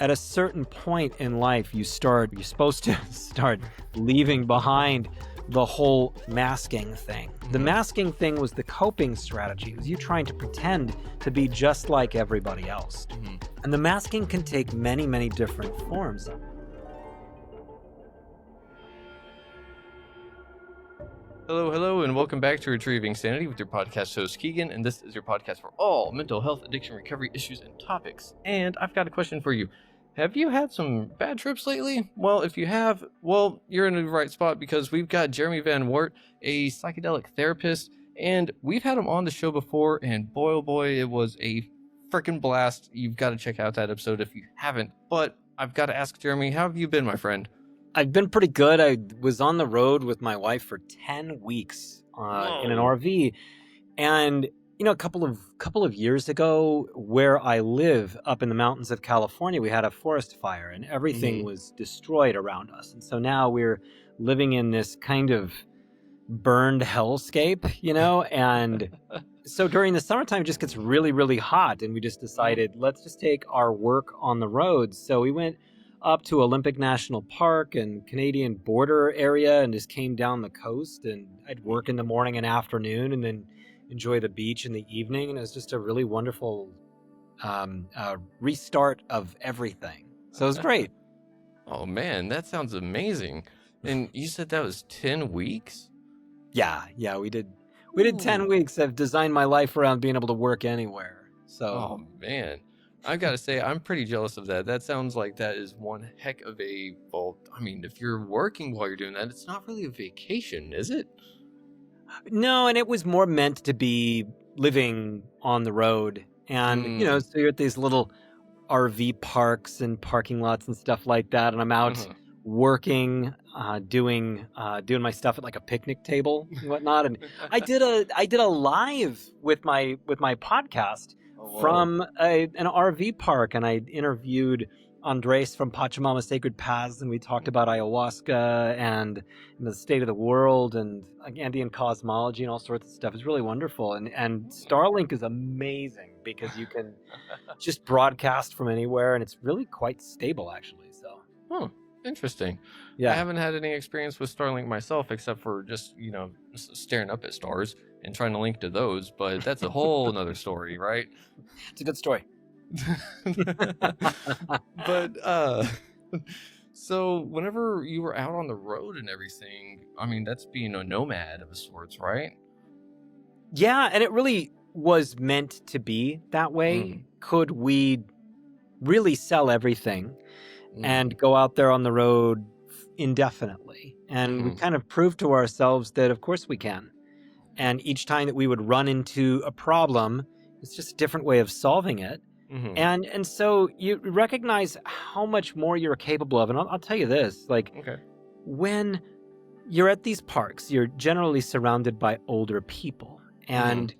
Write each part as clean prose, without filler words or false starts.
at a certain point in life, you're supposed to start leaving behind the whole masking thing. The masking thing was the coping strategy. It was you trying to pretend to be just like everybody else. And the masking can take many, many different forms. Hello, and welcome back to Retrieving Sanity with your podcast host, Keegan, and this is your podcast for all mental health, addiction, recovery issues, and topics. And I've got a question for you. Have you had some bad trips lately? Well, if you have, you're in the right spot because we've got Jeremy Van Wert, a psychedelic therapist, and we've had him on the show before, and boy, oh boy, it was a freaking blast. You've got to check out that episode if you haven't. But I've got to ask Jeremy, how have you been, my friend? I've been pretty good. I was on the road with my wife for 10 weeks in an RV. And, a couple of years ago, where I live up in the mountains of California, we had a forest fire and everything was destroyed around us. And so now we're living in this kind of burned hellscape, and so during the summertime, it just gets really, really hot. And we just decided, let's just take our work on the road. So we went up to Olympic National Park and Canadian border area and just came down the coast, and I'd work in the morning and afternoon and then enjoy the beach in the evening. And it was just a really wonderful restart of everything. So it was great. Oh man, that sounds amazing. And you said that was 10 weeks? Yeah, we did 10 weeks. I've designed my life around being able to work anywhere. So oh man, I've got to say, I'm pretty jealous of that. That sounds like that is one heck of a, if you're working while you're doing that, it's not really a vacation, is it? No, and it was more meant to be living on the road. And, so you're at these little RV parks and parking lots and stuff like that. And I'm out working, doing my stuff at like a picnic table and whatnot. And I did a live with my podcast from an RV park, and I interviewed Andres from Pachamama Sacred Paths, and we talked about ayahuasca and the state of the world and Andean cosmology and all sorts of stuff. It's really wonderful. And Starlink is amazing because you can just broadcast from anywhere, and it's really quite stable, actually. So interesting. Yeah, I haven't had any experience with Starlink myself, except for just staring up at stars and trying to link to those, but that's a whole another story, right? It's a good story. But so whenever you were out on the road and everything, that's being a nomad of sorts, right? Yeah, and it really was meant to be that way. Could we really sell everything and go out there on the road indefinitely? And we kind of proved to ourselves that of course we can. And each time that we would run into a problem, it's just a different way of solving it. And so you recognize how much more you're capable of. And I'll tell you this, when you're at these parks, you're generally surrounded by older people. And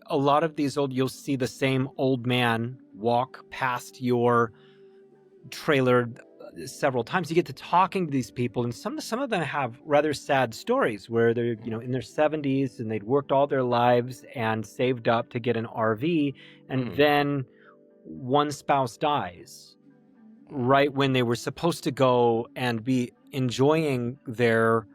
a lot of these you'll see the same old man walk past your trailer several times. You get to talking to these people, and some of them have rather sad stories where they're in their 70s and they'd worked all their lives and saved up to get an RV, and then one spouse dies right when they were supposed to go and be enjoying their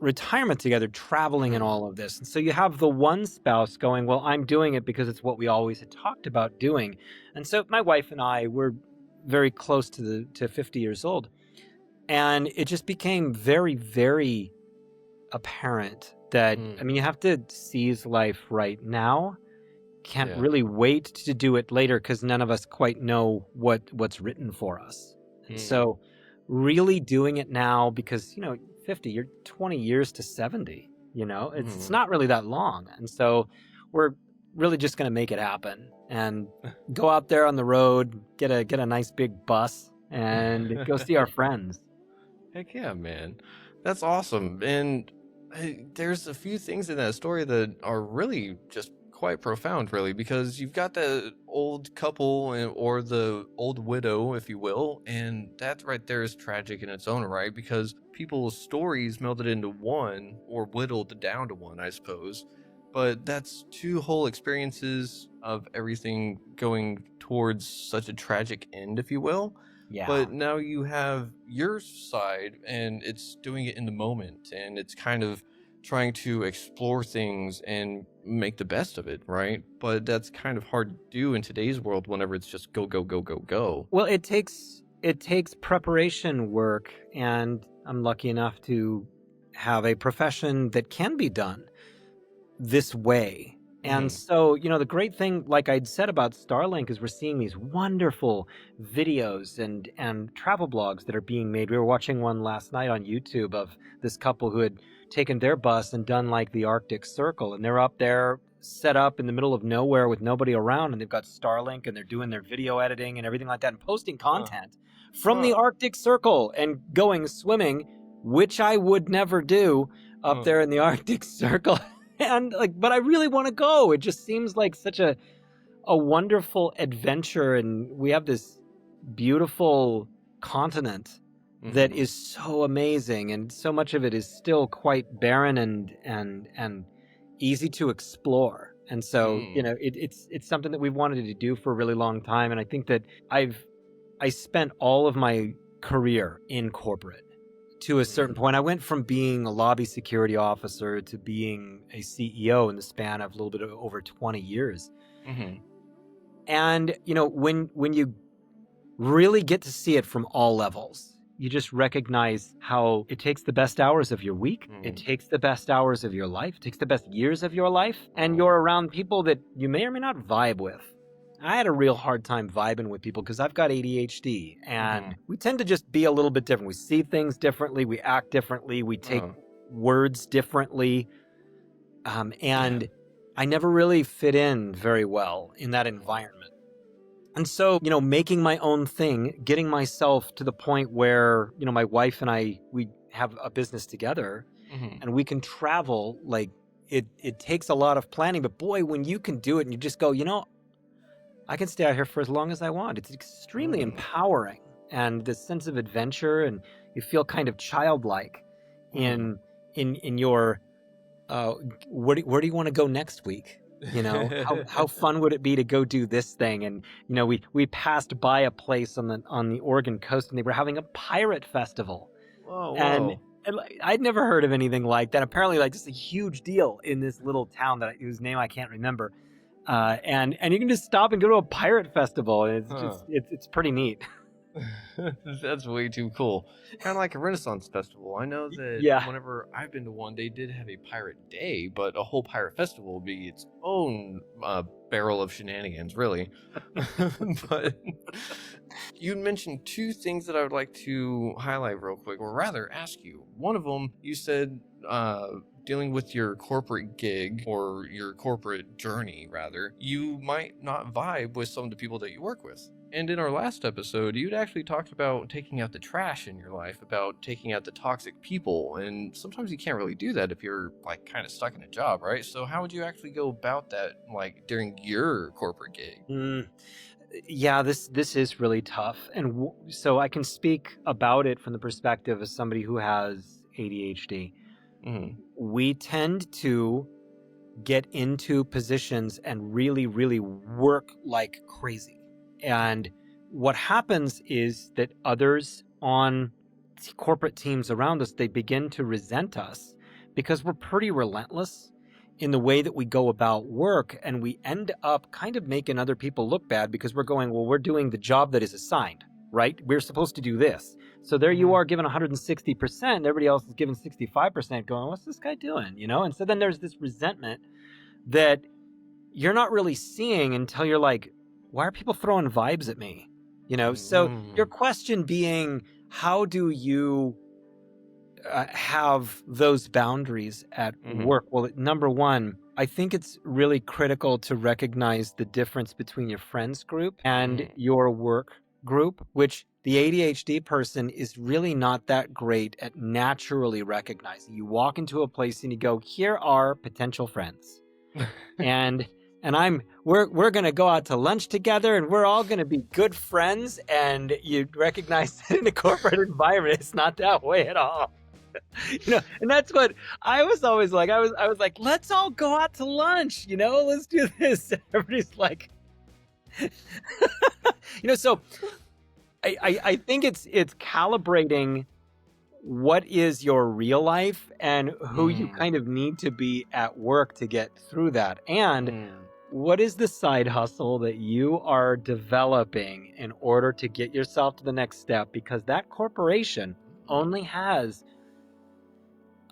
retirement together, traveling and all of this. And so you have the one spouse going, well, I'm doing it because it's what we always had talked about doing. And so my wife and I were very close to 50 years old. And it just became very, very apparent that, you have to seize life right now. Can't really wait to do it later because none of us quite know what's written for us. So really doing it now because, 50, you're 20 years to 70, it's not really that long. And so we're really just going to make it happen and go out there on the road, get a nice big bus and go see our friends. Heck yeah, man. That's awesome. And there's a few things in that story that are really just quite profound, really, because you've got the old couple or the old widow, if you will, and that right there is tragic in its own right because people's stories melded into one or whittled down to one, I suppose. But that's two whole experiences of everything going towards such a tragic end, if you will. Yeah. But now you have your side, and it's doing it in the moment, and it's kind of trying to explore things and make the best of it, right? But that's kind of hard to do in today's world whenever it's just go, go, go, go, go. Well, it takes preparation work, and I'm lucky enough to have a profession that can be done this way. And so, the great thing, like I'd said about Starlink, is we're seeing these wonderful videos and travel blogs that are being made. We were watching one last night on YouTube of this couple who had taken their bus and done like the Arctic Circle, and they're up there set up in the middle of nowhere with nobody around, and they've got Starlink and they're doing their video editing and everything like that and posting content from the Arctic Circle and going swimming, which I would never do up there in the Arctic Circle. And but I really want to go. It just seems like such a wonderful adventure, and we have this beautiful continent that is so amazing, and so much of it is still quite barren and easy to explore. And so, it's something that we've wanted to do for a really long time, and I think that I spent all of my career in corporate. To a certain point, I went from being a lobby security officer to being a CEO in the span of a little bit of over 20 years. And, when you really get to see it from all levels, you just recognize how it takes the best hours of your week. It takes the best hours of your life. It takes the best years of your life. And you're around people that you may or may not vibe with. I had a real hard time vibing with people because I've got ADHD, and we tend to just be a little bit different. We see things differently. We act differently. We take words differently. And I never really fit in very well in that environment. And so, making my own thing, getting myself to the point where, my wife and I, we have a business together and we can travel. Like it takes a lot of planning, but boy, when you can do it and you just go, I can stay out here for as long as I want. It's extremely empowering, and this sense of adventure, and you feel kind of childlike in your where do you want to go next week? How fun would it be to go do this thing? And we passed by a place on the Oregon coast, and they were having a pirate festival. Whoa. And I'd never heard of anything like that. Apparently, just a huge deal in this little town whose name I can't remember. And you can just stop and go to a pirate festival, and it's pretty neat. That's way too cool. Kind of like a Renaissance festival. I know that whenever I've been to one, they did have a pirate day, but a whole pirate festival would be its own barrel of shenanigans, really. But you mentioned two things that I would like to highlight real quick, or rather ask you. One of them, you said dealing with your corporate gig, or your corporate journey, rather, you might not vibe with some of the people that you work with. And in our last episode, you'd actually talked about taking out the trash in your life, about taking out the toxic people. And sometimes you can't really do that if you're kind of stuck in a job, right? So how would you actually go about that, during your corporate gig? Yeah, this is really tough. And so I can speak about it from the perspective of somebody who has ADHD. We tend to get into positions and really, really work like crazy. And what happens is that others on corporate teams around us, they begin to resent us because we're pretty relentless in the way that we go about work. And we end up kind of making other people look bad because we're going, well, we're doing the job that is assigned, right? We're supposed to do this. So there you are given 160%, everybody else is given 65%, going, what's this guy doing? And so then there's this resentment that you're not really seeing until you're like, why are people throwing vibes at me? So your question being, how do you have those boundaries at work? Well, number one, I think it's really critical to recognize the difference between your friends group and your work group, which the ADHD person is really not that great at naturally recognizing. You walk into a place and you go, here are potential friends. and we're going to go out to lunch together, and we're all going to be good friends. And you recognize that in a corporate environment, it's not that way at all. And that's what I was always like. I was like, let's all go out to lunch, let's do this. Everybody's like, so I think it's calibrating what is your real life and who you kind of need to be at work to get through that. And what is the side hustle that you are developing in order to get yourself to the next step? Because that corporation only has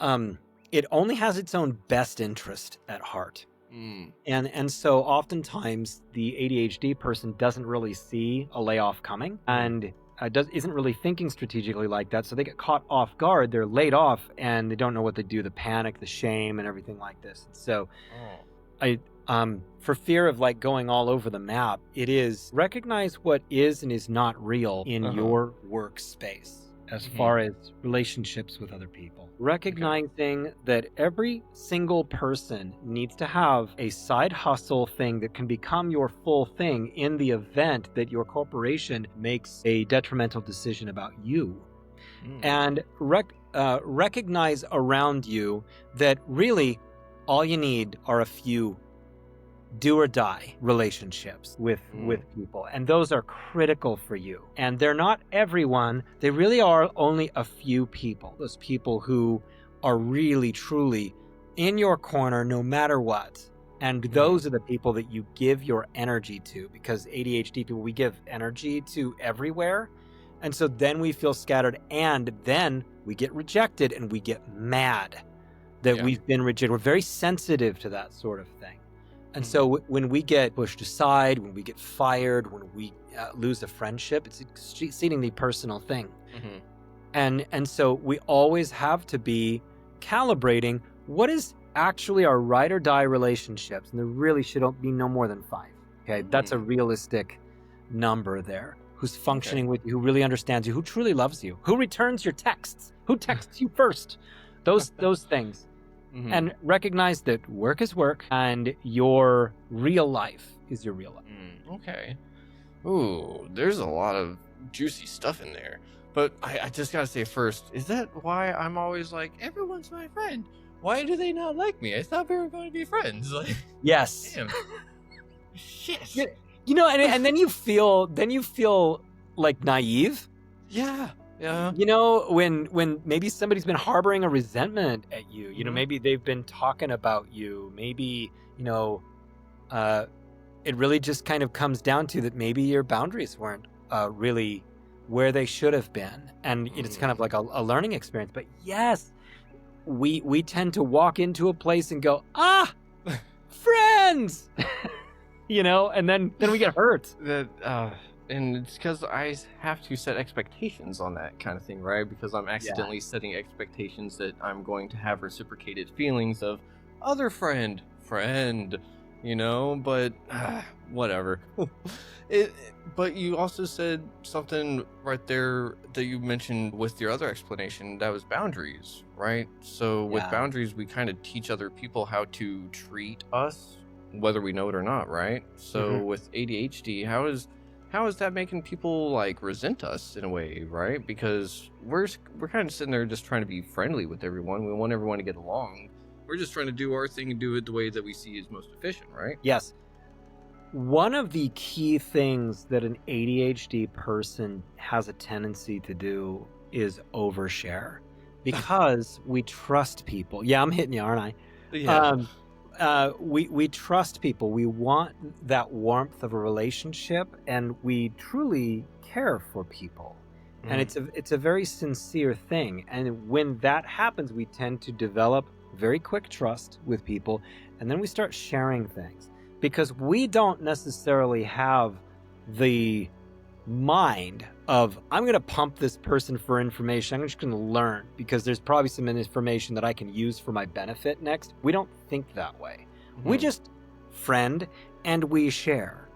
it only has its own best interest at heart. And so oftentimes the ADHD person doesn't really see a layoff coming and isn't really thinking strategically like that. So they get caught off guard, they're laid off, and they don't know what to do, the panic, the shame, and everything like this. So for fear of like going all over the map, it is recognize what is and is not real in your workspace as far as relationships with other people. Recognizing that every single person needs to have a side hustle thing that can become your full thing in the event that your corporation makes a detrimental decision about you. And recognize around you that really all you need are a few do or die relationships with people, and those are critical for you. And they're not everyone, they really are only a few people, those people who are really truly in your corner no matter what. And those are the people that you give your energy to, because ADHD people, we give energy to everywhere, and so then we feel scattered, and then we get rejected and we get mad that we've been rejected. We're very sensitive to that sort of thing. And so when we get pushed aside, when we get fired, when we lose a friendship, it's an exceedingly personal thing. And so we always have to be calibrating what is actually our ride or die relationships. And there really should be no more than 5. Okay, that's a realistic number there. Who's functioning with you, who really understands you, who truly loves you, who returns your texts, who texts you first. Those things. And recognize that work is work and your real life is your real life. Okay. Ooh, there's a lot of juicy stuff in there. But I just gotta say first, is that why I'm always like, everyone's my friend? Why do they not like me? I thought we were going to be friends. Like, yes. Damn. Shit. You know, and then you feel like naive. Yeah. You know, when maybe somebody's been harboring a resentment at you, you know, maybe they've been talking about you, maybe, you know, it really just kind of comes down to that maybe your boundaries weren't really where they should have been. And it's kind of like a learning experience. But yes, we tend to walk into a place and go, friends, you know, and then we get hurt. And it's because I have to set expectations on that kind of thing, right? Because I'm accidentally setting expectations that I'm going to have reciprocated feelings of other friend, you know, but whatever. But you also said something right there that you mentioned with your other explanation, that was boundaries, right? So with boundaries, we kind of teach other people how to treat us, whether we know it or not, right? So with ADHD, how is that making people like resent us in a way, right? Because we're kind of sitting there just trying to be friendly with everyone. We want everyone to get along. We're just trying to do our thing and do it the way that we see is most efficient, right? Yes. One of the key things that an ADHD person has a tendency to do is overshare, because we trust people. Yeah, I'm hitting you, aren't I? Yeah. We trust people. We want that warmth of a relationship, and we truly care for people. And it's a very sincere thing. And when that happens, we tend to develop very quick trust with people, and then we start sharing things, because we don't necessarily have the mind of, I'm going to pump this person for information. I'm just going to learn because there's probably some information that I can use for my benefit next. We don't think that way. We just friend and we share.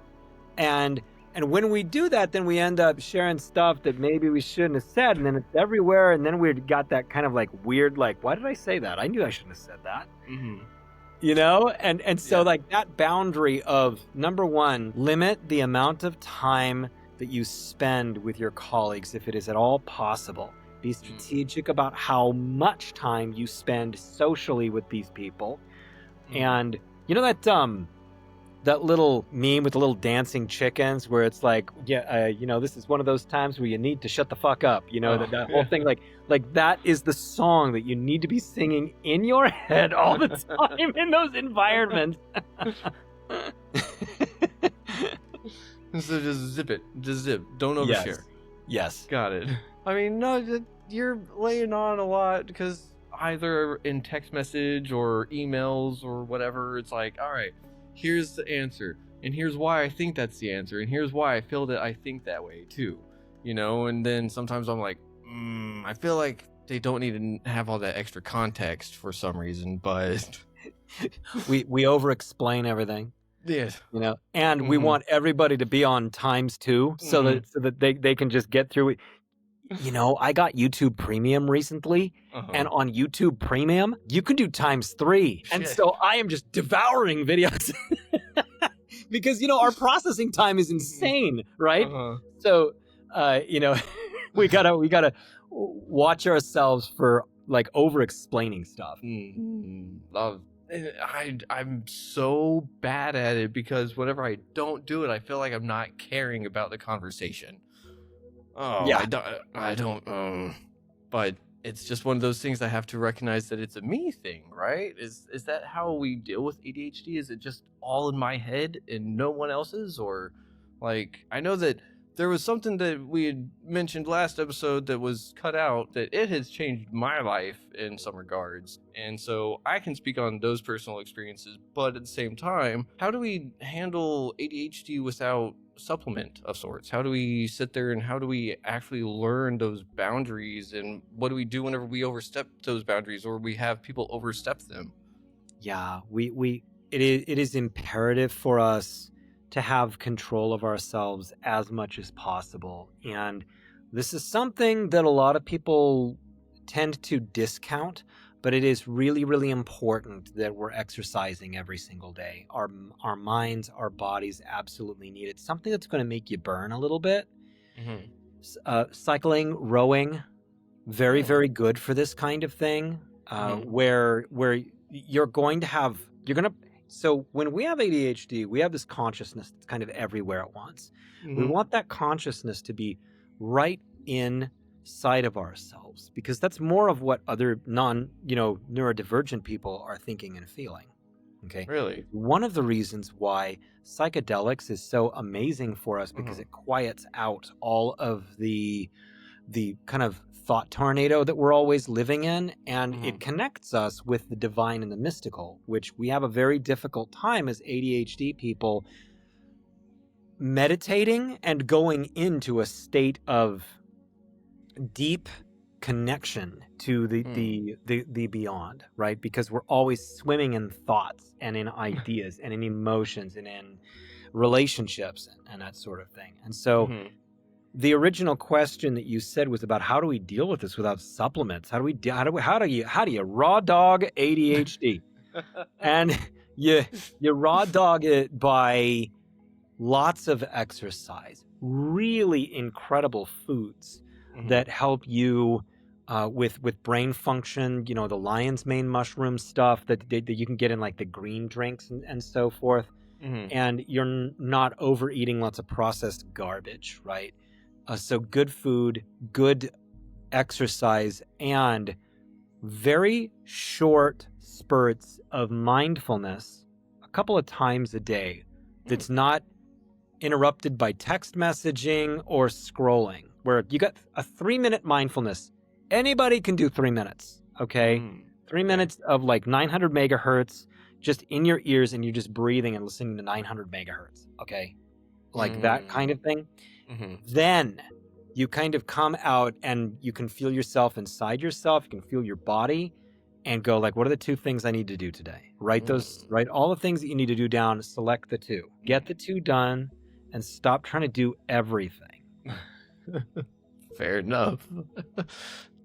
And when we do that, then we end up sharing stuff that maybe we shouldn't have said, and then it's everywhere, and then we got that kind of like weird, like, why did I say that? I knew I shouldn't have said that. You know? And so like that boundary of, number one, limit the amount of time that you spend with your colleagues if it is at all possible. Be strategic about how much time you spend socially with these people. And you know that that little meme with the little dancing chickens where it's like, this is one of those times where you need to shut the fuck up. That whole thing, like that is the song that you need to be singing in your head all the time in those environments. So just zip it. Just zip. Don't overshare. Yes. Got it. I mean, no, you're laying on a lot because either in text message or emails or whatever, it's like, all right, here's the answer. And here's why I think that's the answer. And here's why I feel that I think that way too. And then sometimes I'm like, I feel like they don't need to have all that extra context for some reason, but... we over-explain everything. Yes. And we want everybody to be on times 2 so that they can just get through it. I got YouTube Premium recently, and on YouTube Premium, you can do times 3. Shit. And so I am just devouring videos because, our processing time is insane, right? So, we gotta watch ourselves for like over-explaining stuff. I'm so bad at it because whenever I don't do it, I feel like I'm not caring about the conversation. I don't. But it's just one of those things I have to recognize that it's a me thing, right? Is that how we deal with ADHD? Is it just all in my head and no one else's? Or like, I know that there was something that we had mentioned last episode that was cut out, that it has changed my life in some regards. And so I can speak on those personal experiences, but at the same time, how do we handle ADHD without supplement of sorts? How do we sit there and how do we actually learn those boundaries? And what do we do whenever we overstep those boundaries or we have people overstep them? Yeah, it is imperative for us to have control of ourselves as much as possible. And this is something that a lot of people tend to discount, but it is really, really important that we're exercising every single day. Our minds, our bodies absolutely need it. Something that's going to make you burn a little bit. Cycling, rowing, very, very good for this kind of thing, where so when we have ADHD, we have this consciousness that's kind of everywhere at once. We want that consciousness to be right inside of ourselves, because that's more of what other neurodivergent people are thinking and feeling. Okay. Really? One of the reasons why psychedelics is so amazing for us, because it quiets out all of the kind of thought tornado that we're always living in, and it connects us with the divine and the mystical, which we have a very difficult time as ADHD people meditating and going into a state of deep connection to the beyond, right? Because we're always swimming in thoughts and in ideas and in emotions and in relationships and that sort of thing. And so the original question that you said was about how do we deal with this without supplements? How do you raw dog ADHD? And you raw dog it by lots of exercise, really incredible foods that help you with brain function. The lion's mane mushroom stuff that you can get in like the green drinks and so forth. And you're not overeating lots of processed garbage, right? So good food, good exercise, and very short spurts of mindfulness a couple of times a day that's not interrupted by text messaging or scrolling, where you got a 3-minute mindfulness. Anybody can do 3 minutes, okay? 3 minutes of like 900 megahertz just in your ears, and you're just breathing and listening to 900 megahertz, okay? Like that kind of thing. Then you kind of come out and you can feel yourself inside yourself. You can feel your body and go like, what are the 2 things I need to do today? Write all the things that you need to do down, select the 2. Get the 2 done and stop trying to do everything. Fair enough.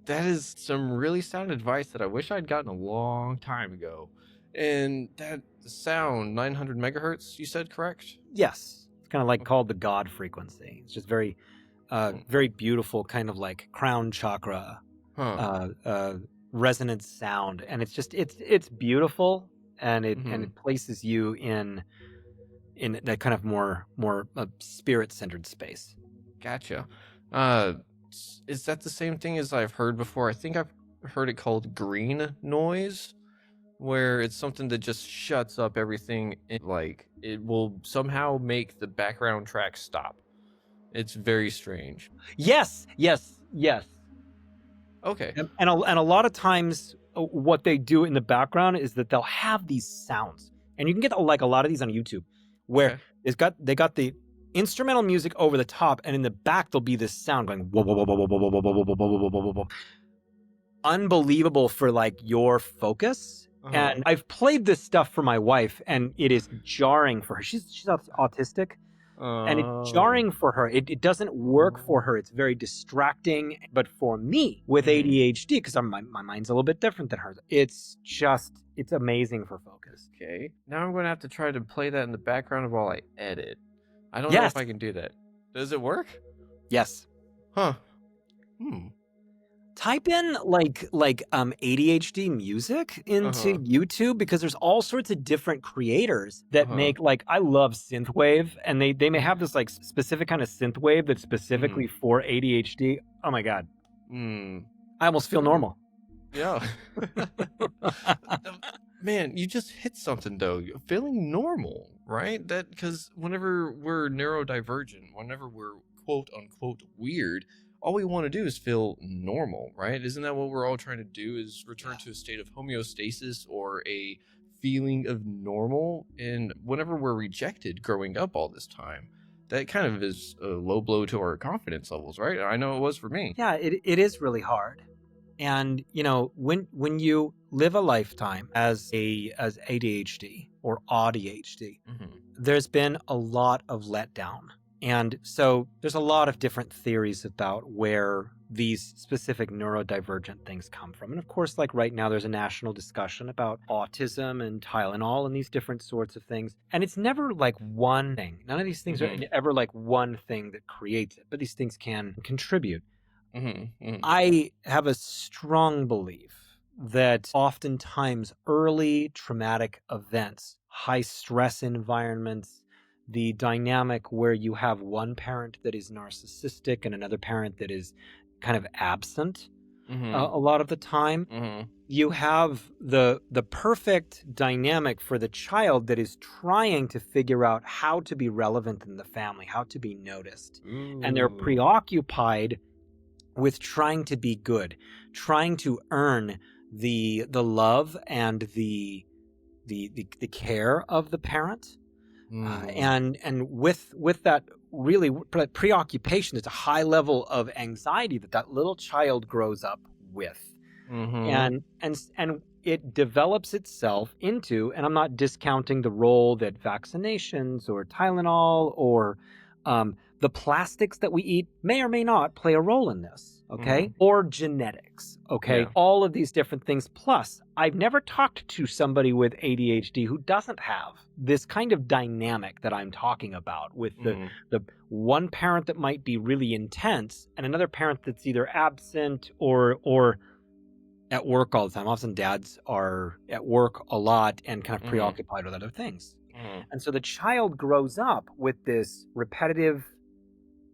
That is some really sound advice that I wish I'd gotten a long time ago. And that sound, 900 megahertz, you said, correct? Yes. Kind of like called the God frequency. It's just very, very beautiful, kind of like crown chakra, resonant sound, and it's beautiful, and it places you in in that kind of more spirit-centered space. Gotcha. Is that the same thing as I've heard before? I think I've heard it called green noise, where it's something that just shuts up everything. Like it will somehow make the background track stop. It's very strange. Yes. Okay. And a lot of times, what they do in the background is that they'll have these sounds, and you can get like a lot of these on YouTube, where they got the instrumental music over the top, and in the back there'll be this sound going whoa, whoa, whoa, whoa, whoa, whoa, whoa, whoa, whoa, whoa, whoa, whoa, whoa. Unbelievable for like your focus. And I've played this stuff for my wife, and it is jarring for her. She's autistic. And it's jarring for her. It doesn't work for her. It's very distracting. But for me with ADHD, because my mind's a little bit different than hers, it's amazing for focus. Okay. Now I'm going to have to try to play that in the background while I edit. I don't know if I can do that. Does it work? Yes. Huh. Type in like ADHD music into YouTube, because there's all sorts of different creators that make, like, I love synthwave, and they may have this like specific kind of synthwave that's specifically for ADHD. Oh my God. I almost feel normal. Yeah. Man, you just hit something though. Feeling normal, right? That because whenever we're neurodivergent, whenever we're quote unquote weird, all we want to do is feel normal, right? Isn't that what we're all trying to do, is return to a state of homeostasis or a feeling of normal? And whenever we're rejected growing up all this time, that kind of is a low blow to our confidence levels, right? I know it was for me. Yeah, it is really hard. And, you know, when you live a lifetime as ADHD or ADHD, there's been a lot of letdown. And so there's a lot of different theories about where these specific neurodivergent things come from. And of course, like right now, there's a national discussion about autism and Tylenol and these different sorts of things. And it's never like one thing. None of these things are ever like one thing that creates it, but these things can contribute. I have a strong belief that oftentimes early traumatic events, high stress environments, the dynamic where you have one parent that is narcissistic and another parent that is kind of absent a lot of the time, you have the perfect dynamic for the child that is trying to figure out how to be relevant in the family, how to be noticed. And they're preoccupied with trying to be good, trying to earn the love and the care of the parent. And with that really preoccupation, it's a high level of anxiety that little child grows up with. And it develops itself into, and I'm not discounting the role that vaccinations or Tylenol or the plastics that we eat may or may not play a role in this, okay? Or genetics, okay? All of these different things. Plus, I've never talked to somebody with ADHD who doesn't have this kind of dynamic that I'm talking about with the one parent that might be really intense and another parent that's either absent or at work all the time. Often dads are at work a lot and kind of preoccupied with other things. And so the child grows up with this repetitive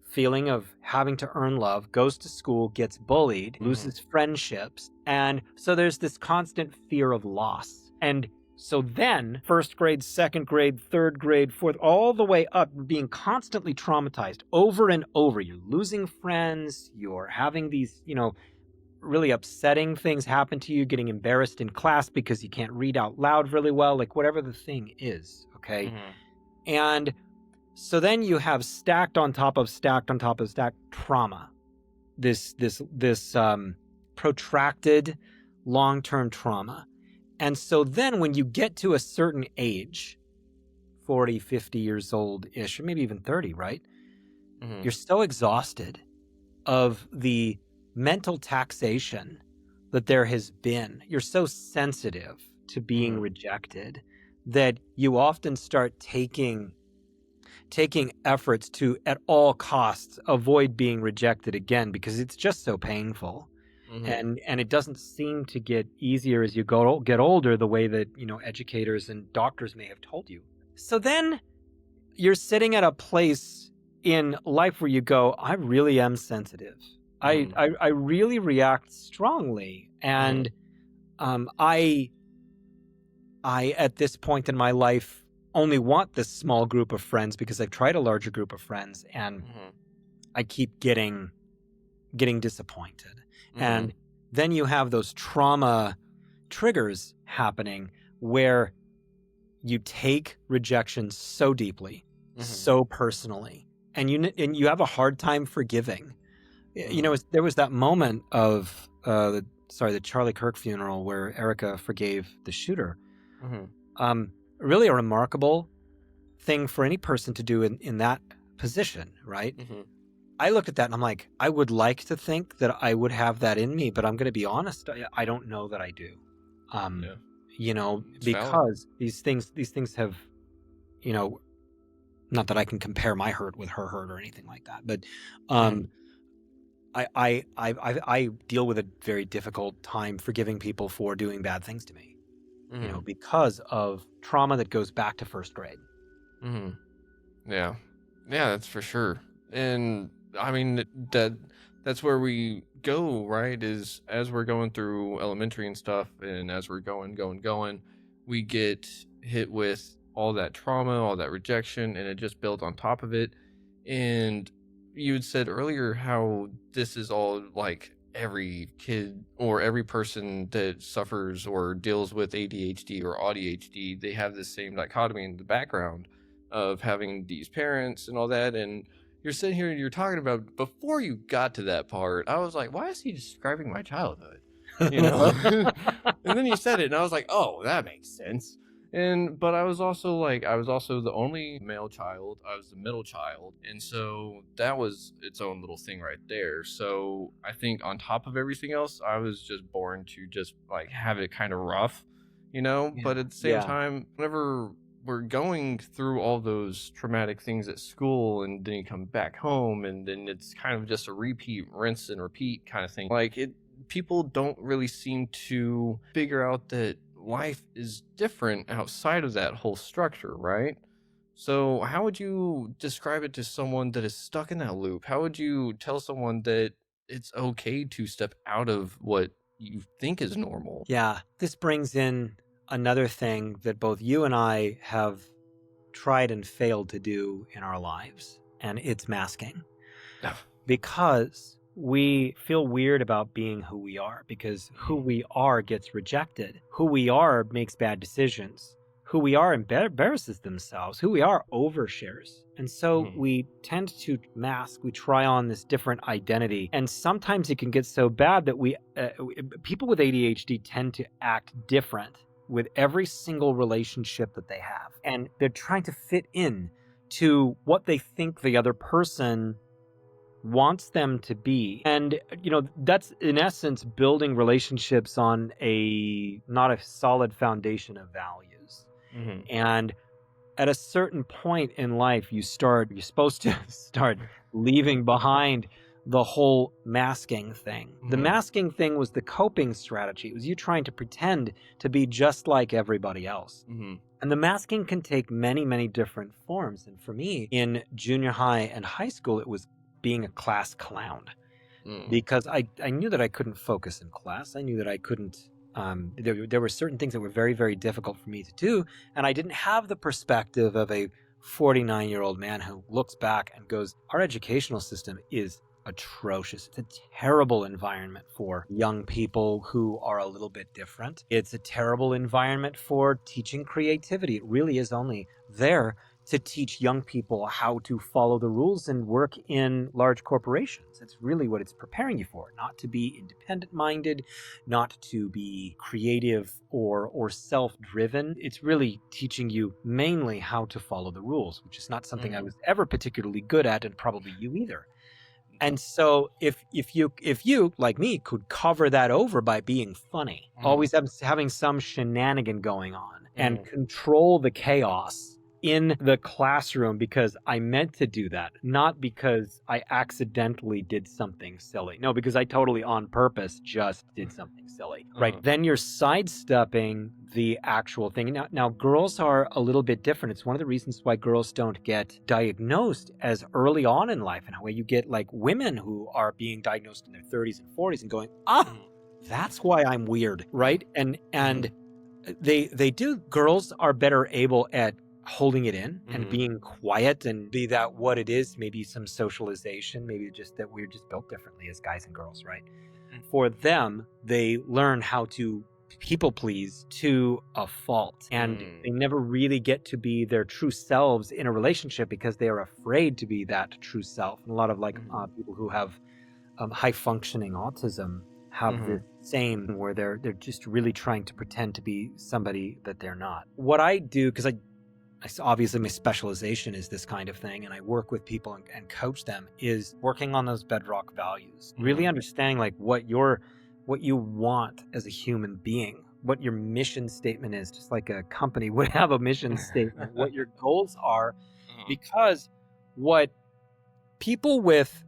feeling of having to earn love, goes to school, gets bullied, loses friendships. And so there's this constant fear of loss. And so then first grade, second grade, third grade, fourth, all the way up, being constantly traumatized over and over. You're losing friends. You're having these, really upsetting things happen to you, getting embarrassed in class because you can't read out loud really well, like whatever the thing is, okay? And so then you have stacked on top of stacked trauma, this protracted long-term trauma. And so then when you get to a certain age, 40, 50 years old-ish, or maybe even 30, right? You're so exhausted of the mental taxation that there has been. You're so sensitive to being rejected that you often start taking efforts to, at all costs, avoid being rejected again, because it's just so painful. And it doesn't seem to get easier as you get older, the way that, educators and doctors may have told you. So then you're sitting at a place in life where you go, I really am sensitive. I really react strongly. And I at this point in my life only want this small group of friends because I've tried a larger group of friends and I keep getting disappointed. And then you have those trauma triggers happening where you take rejection so deeply, so personally, and you have a hard time forgiving. You know, there was that moment of the Charlie Kirk funeral where Erica forgave the shooter. Really a remarkable thing for any person to do in that position, right? I looked at that and I'm like, I would like to think that I would have that in me, but I'm going to be honest, I don't know that I do. You know, it's because valid. these things have, you know, not that I can compare my hurt with her hurt or anything like that, but I deal with a very difficult time forgiving people for doing bad things to me, you know, because of trauma that goes back to first grade. Yeah, that's for sure. And I mean, that's where we go, right? Is as we're going through elementary and stuff, and as we're going, we get hit with all that trauma, all that rejection, and it just builds on top of it. And you had said earlier how this is all like every kid or every person that suffers or deals with ADHD or ADHD, they have this same dichotomy in the background of having these parents and all that. And you're sitting here and you're talking about, before you got to that part, I was like, why is he describing my childhood? You know? And then you said it and I was like, oh, that makes sense. But I was also the only male child. I was the middle child. And so that was its own little thing right there. So I think on top of everything else, I was just born to just like have it kind of rough, you know? Yeah. But at the same time, whenever we're going through all those traumatic things at school and then you come back home and then it's kind of just a repeat, rinse and repeat kind of thing. Like people don't really seem to figure out that life is different outside of that whole structure, right? So how would you describe it to someone that is stuck in that loop? How would you tell someone that it's okay to step out of what you think is normal? Yeah, this brings in another thing that both you and I have tried and failed to do in our lives, and it's masking. Because we feel weird about being who we are, because who we are gets rejected. Who we are makes bad decisions. Who we are embarrasses themselves. Who we are overshares. And so we tend to mask. We try on this different identity. And sometimes it can get so bad that people with ADHD tend to act different with every single relationship that they have. And they're trying to fit in to what they think the other person wants them to be. And, you know, that's in essence building relationships on not a solid foundation of values. And at a certain point in life, you're supposed to start leaving behind the whole masking thing. The masking thing was the coping strategy. It was you trying to pretend to be just like everybody else. And the masking can take many, many different forms. And for me, in junior high and high school, it was being a class clown. Because I knew that I couldn't focus in class. I knew that I couldn't, there were certain things that were very, very difficult for me to do. And I didn't have the perspective of a 49-year-old man who looks back and goes, our educational system is atrocious. It's a terrible environment for young people who are a little bit different. It's a terrible environment for teaching creativity. It really is only there to teach young people how to follow the rules and work in large corporations. It's really what it's preparing you for, not to be independent-minded, not to be creative or self-driven. It's really teaching you mainly how to follow the rules, which is not something I was ever particularly good at, and probably you either. And so if you, like me, could cover that over by being funny, always having some shenanigan going on, and control the chaos in the classroom because I meant to do that, not because I accidentally did something silly. No, because I totally on purpose just did something silly, right? Then you're sidestepping the actual thing. Now, girls are a little bit different. It's one of the reasons why girls don't get diagnosed as early on in life, and how you get like women who are being diagnosed in their 30s and 40s and going, that's why I'm weird, right? And they do. Girls are better able at holding it in and being quiet, and be that what it is, maybe some socialization, maybe just that we're just built differently as guys and girls, right? For them, they learn how to people please to a fault, and they never really get to be their true selves in a relationship because they are afraid to be that true self. And a lot of like people who have high functioning autism have the same, where they're just really trying to pretend to be somebody that they're not. What I do, because I obviously my specialization is this kind of thing, and I work with people and coach them, is working on those bedrock values, really understanding like what you want as a human being, what your mission statement is, just like a company would have a mission statement, what your goals are, because what people with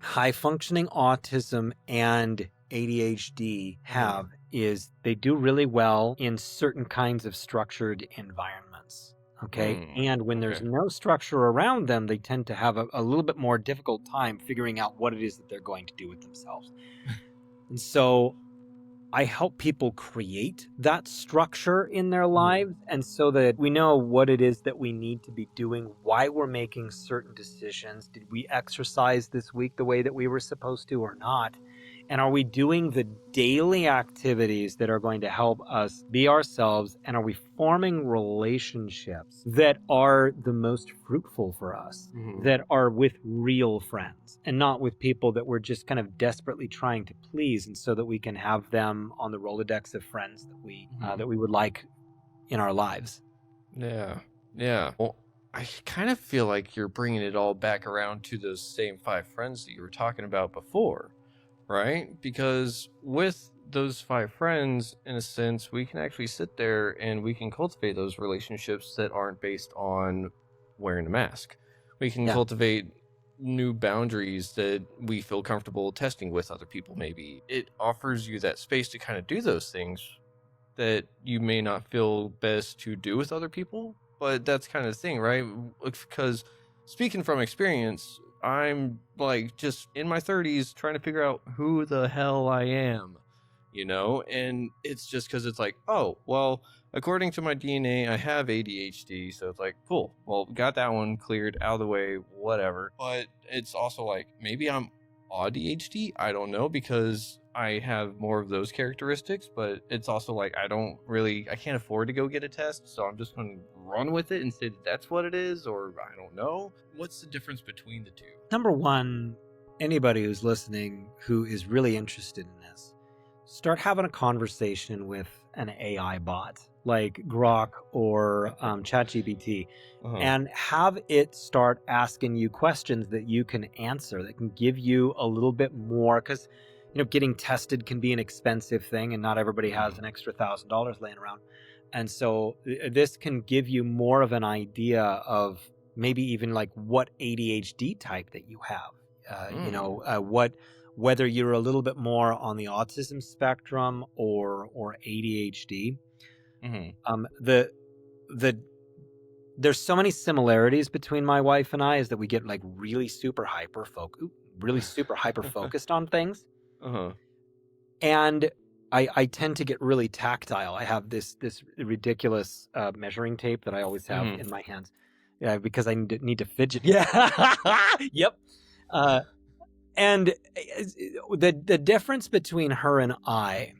high functioning autism and ADHD have is they do really well in certain kinds of structured environments. Okay. And when there's no structure around them, they tend to have a little bit more difficult time figuring out what it is that they're going to do with themselves. And so I help people create that structure in their lives, and so that we know what it is that we need to be doing, why we're making certain decisions. Did we exercise this week the way that we were supposed to or not? And are we doing the daily activities that are going to help us be ourselves? And are we forming relationships that are the most fruitful for us, that are with real friends and not with people that we're just kind of desperately trying to please, and so that we can have them on the Rolodex of friends that we would like in our lives? Yeah. Well, I kind of feel like you're bringing it all back around to those same 5 friends that you were talking about before, right? Because with those 5 friends, in a sense, we can actually sit there and we can cultivate those relationships that aren't based on wearing a mask. We can cultivate new boundaries that we feel comfortable testing with other people. Maybe it offers you that space to kind of do those things that you may not feel best to do with other people, but that's kind of the thing, right? Because speaking from experience, I'm like just in my 30s trying to figure out who the hell I am, and it's just because it's like, oh, well, according to my DNA, I have ADHD, so it's like, cool, well, got that one cleared out of the way, whatever. But it's also like, maybe I'm ADHD, I don't know, because I have more of those characteristics, but it's also like I can't afford to go get a test, so I'm just going to run with it and say that that's what it is, or I don't know. What's the difference between the two? Number one, anybody who's listening who is really interested in this, start having a conversation with an AI bot like Grok or ChatGPT, and have it start asking you questions that you can answer, that can give you a little bit more, because getting tested can be an expensive thing, and not everybody has an extra $1,000 laying around. And so this can give you more of an idea of maybe even like what ADHD type that you have, whether you're a little bit more on the autism spectrum or ADHD. There's so many similarities between my wife and I, is that we get like really super hyper focused on things. And I tend to get really tactile. I have this ridiculous measuring tape that I always have in my hands, because I need to fidget. Yeah. Yep. And the difference between her and I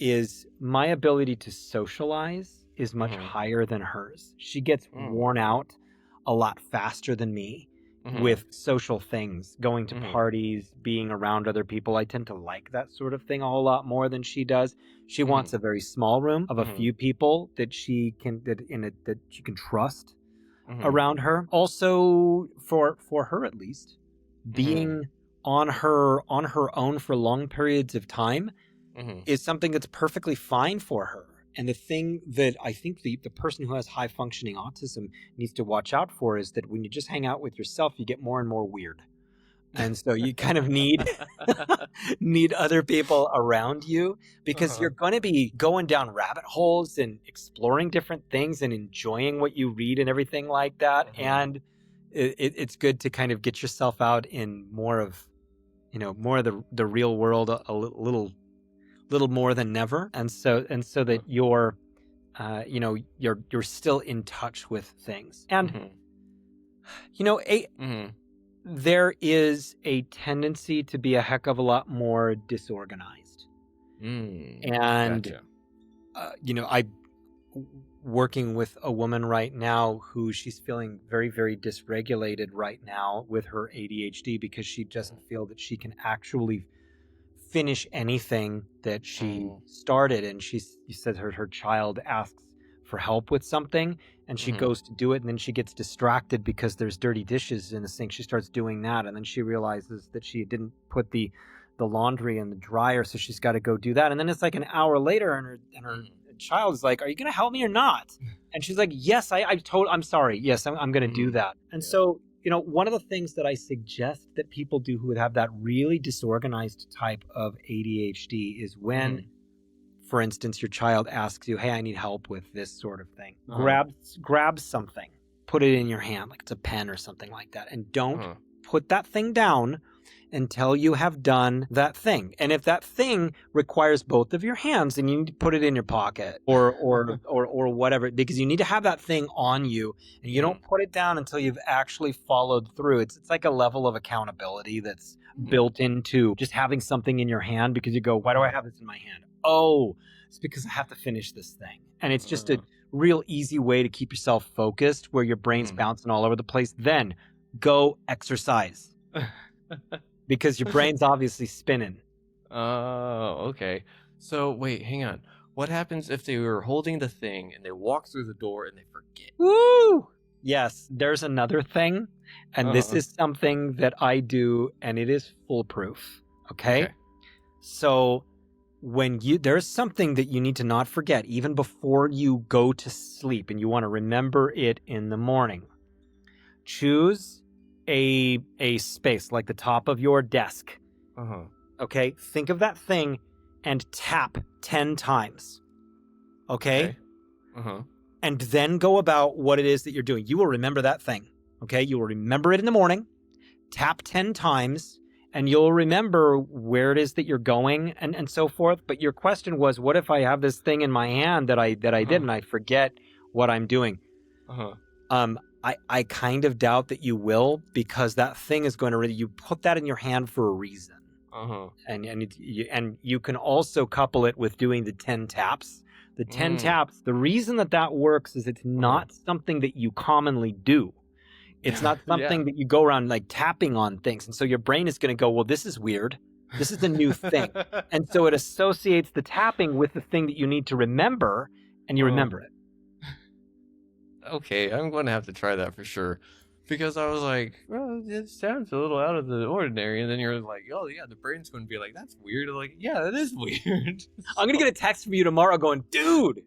is my ability to socialize is much higher than hers. She gets worn out a lot faster than me with social things, going to parties, being around other people. I tend to like that sort of thing a whole lot more than she does. She wants a very small room of a few people that she can trust around her. Also, for her at least, being on her own for long periods of time is something that's perfectly fine for her. And the thing that I think the person who has high functioning autism needs to watch out for is that when you just hang out with yourself, you get more and more weird. And so you kind of need other people around you, because you're going to be going down rabbit holes and exploring different things and enjoying what you read and everything like that. And it's good to kind of get yourself out in more of the real world a little more than never. And so that you're you're still in touch with things. And there is a tendency to be a heck of a lot more disorganized. And, Gotcha. I'm working with a woman right now who she's feeling very, very dysregulated right now with her ADHD, because she doesn't feel that she can actually finish anything that she started. And she said her child asks for help with something, and she goes to do it, and then she gets distracted because there's dirty dishes in the sink. She starts doing that, and then she realizes that she didn't put the laundry in the dryer, so she's got to go do that. And then it's like an hour later, and her child is like, "Are you going to help me or not?" And she's like, "Yes, I'm sorry. Yes, I'm going to do that." And so, one of the things that I suggest that people do who would have that really disorganized type of ADHD is when, for instance, your child asks you, "Hey, I need help with this sort of thing." Grab something, put it in your hand, like it's a pen or something like that, and don't put that thing down until you have done that thing. And if that thing requires both of your hands, then you need to put it in your pocket or whatever, because you need to have that thing on you, and you don't put it down until you've actually followed through. It's like a level of accountability that's built into just having something in your hand, because you go, "Why do I have this in my hand?" Oh, it's because I have to finish this thing. And it's just a real easy way to keep yourself focused where your brain's bouncing all over the place. Then go exercise. Because your brain's obviously spinning. Oh, okay. So wait, hang on. What happens if they were holding the thing and they walk through the door and they forget? Woo! Yes, there's another thing. And this is something that I do, and it is foolproof. Okay? So there's something that you need to not forget, even before you go to sleep, and you want to remember it in the morning. Choose a space like the top of your desk. Okay, think of that thing and tap 10 times. Okay? And then go about what it is that you're doing. You will remember that thing. Okay, you will remember it in the morning. Tap 10 times, and you'll remember where it is that you're going, and so forth. But your question was, what if I have this thing in my hand that I did, and I forget what I'm doing? I kind of doubt that you will, because that thing is going to you put that in your hand for a reason. And you can also couple it with doing the 10 taps. The 10 taps, the reason that works is it's not something that you commonly do. It's not something that you go around like tapping on things. And so your brain is going to go, "Well, this is weird. This is a new thing." And so it associates the tapping with the thing that you need to remember, and you remember it. Okay, I'm going to have to try that for sure. Because I was like, well, it sounds a little out of the ordinary. And then you're like, oh, yeah, the brain's going to be like, that's weird. I'm like, yeah, that is weird. I'm going to get a text from you tomorrow going, "Dude."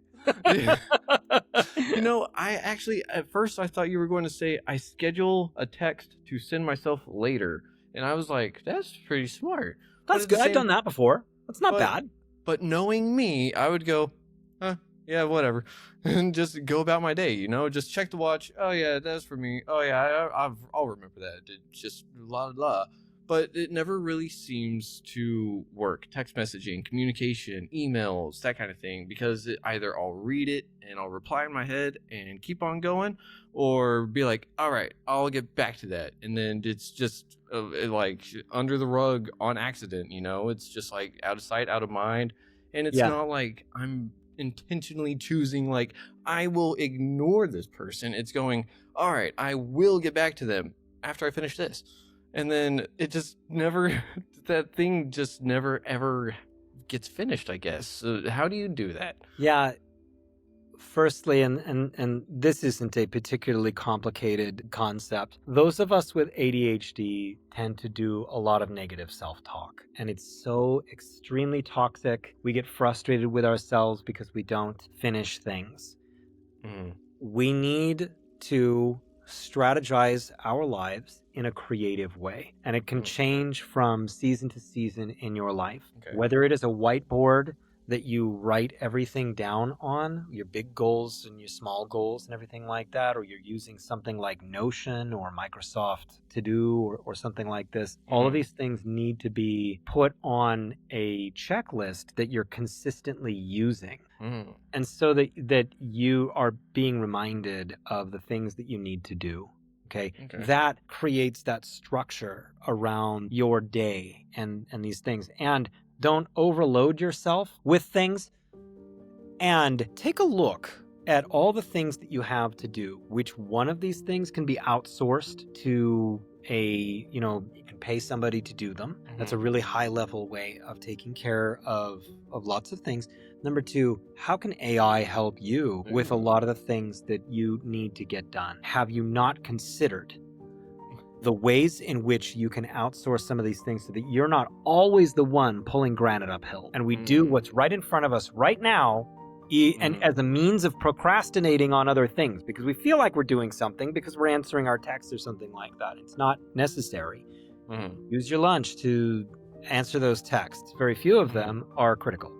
I actually, at first I thought you were going to say, I schedule a text to send myself later. And I was like, that's pretty smart. That's good. I've done that before. That's not bad. But knowing me, I would go, yeah, whatever. And just go about my day, just check the watch. Oh, yeah, that's for me. Oh, yeah, I'll remember that. It's just la la. But it never really seems to work. Text messaging, communication, emails, that kind of thing. Because either I'll read it and I'll reply in my head and keep on going, or be like, all right, I'll get back to that. And then it's just like under the rug on accident, It's just like out of sight, out of mind. And it's not like I'm intentionally choosing, like, I will ignore this person. It's going, all right, I will get back to them after I finish this. And then it just never, that thing just never ever gets finished, I guess. So how do you do that? Yeah. firstly, and this isn't a particularly complicated concept, those of us with ADHD tend to do a lot of negative self-talk, and it's so extremely toxic. We get frustrated with ourselves because we don't finish things. We need to strategize our lives in a creative way, and it can change from season to season in your life. Okay. Whether it is a whiteboard that you write everything down on, your big goals and your small goals and everything like that, or you're using something like Notion or Microsoft To Do or something like this, all of these things need to be put on a checklist that you're consistently using. And so that you are being reminded of the things that you need to do. Okay. That creates that structure around your day and these things. And don't overload yourself with things, and take a look at all the things that you have to do. Which one of these things can be outsourced to you can pay somebody to do them. That's a really high level way of taking care of lots of things. Number two, how can AI help you with a lot of the things that you need to get done? Have you not considered the ways in which you can outsource some of these things so that you're not always the one pulling granite uphill, and we do what's right in front of us right now, and as a means of procrastinating on other things, because we feel like we're doing something because we're answering our texts or something like that. It's not necessary. Use your lunch to answer those texts. Very few of them are critical.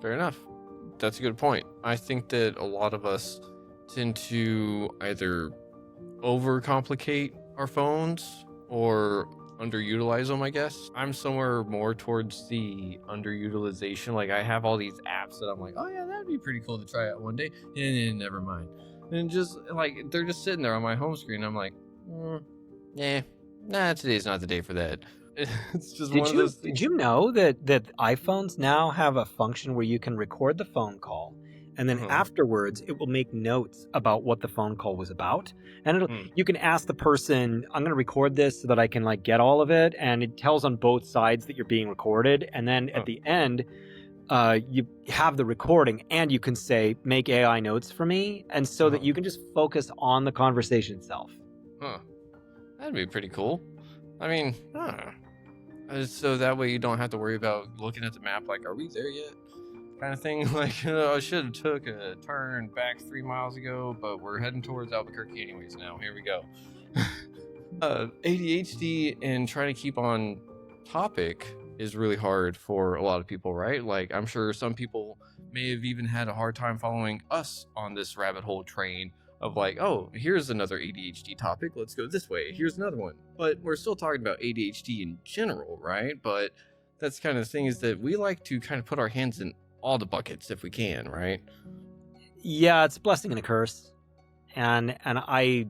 Fair enough. That's a good point. I think that a lot of us tend to either overcomplicate our phones or underutilize them, I guess. I'm somewhere more towards the underutilization. Like, I have all these apps that I'm like, oh yeah, that'd be pretty cool to try out one day. And never mind. And just like, they're just sitting there on my home screen. I'm like, today's not the day for that. It's just one of those things. Did you know that iPhones now have a function where you can record the phone call, and then afterwards it will make notes about what the phone call was about, and you can ask the person, I'm going to record this so that I can like get all of it, and it tells on both sides that you're being recorded, and then at the end you have the recording, and you can say, make AI notes for me, and so that you can just focus on the conversation itself. That'd be pretty cool. I mean, so that way you don't have to worry about looking at the map like, are we there yet? Kind of thing. Like, I should have took a turn back 3 miles ago, but we're heading towards Albuquerque anyways now. Here we go. ADHD and trying to keep on topic is really hard for a lot of people, right? Like, I'm sure some people may have even had a hard time following us on this rabbit hole train of like, oh, here's another ADHD topic, let's go this way. Here's another one. But we're still talking about ADHD in general, right? But that's kind of the thing, is that we like to kind of put our hands in all the buckets if we can, right? Yeah, it's a blessing and a curse. And I